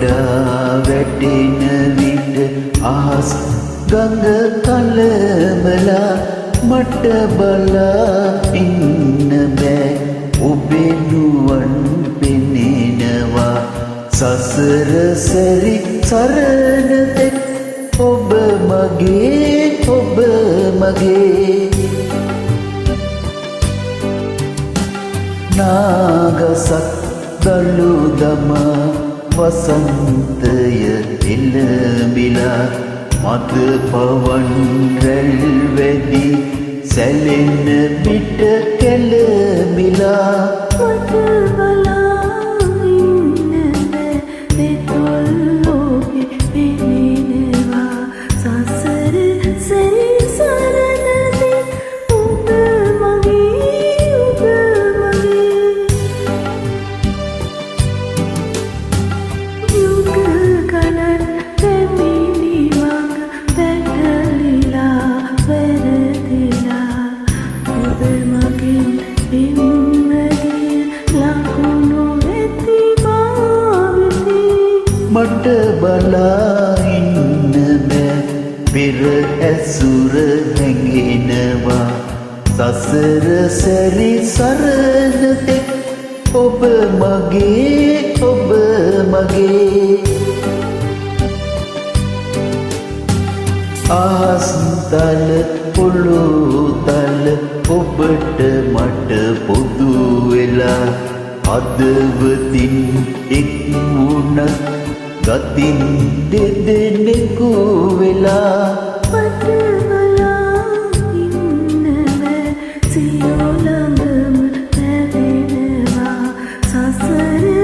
වඩා වැටෙන විට අහස් ගඟ කලබලා මට බලා ඉන්න බෑ ඔබේ නුවන් පෙනෙනවා සසර සැරි සරණ තෙක් ඔබ මගේ නාගසක් දළු දමා වසන්තය එළඹිලා මද පවන් රැල් වැදි සැලෙන පිට කැළඹිලා මට බලා ඉන්න බෑ දෙතොල් ඔබේ පෙනෙනවා සසර සැරි සරණ තෙක් ඔබ මගේ යුග ගණන් පැමිණි මඟ පැටලිලා වැරදිලා ඔබ මගින් පින්වගේ ලකුණු වෙති භාවිතී මට බලා ඉන්න බෑ පෙර ඇසුර හැඟෙනවා සසර සැරි සරණ තෙක් ඔබ මගේ ආස්තල පොළොතල ඔබට මට පොදු වෙලා හදවතින් එක් වුණත් ගතින් දෙදෙනෙකු වෙලා මට බලා ඉන්න බෑ සියෝ ළඟම පැවෙනවා සසර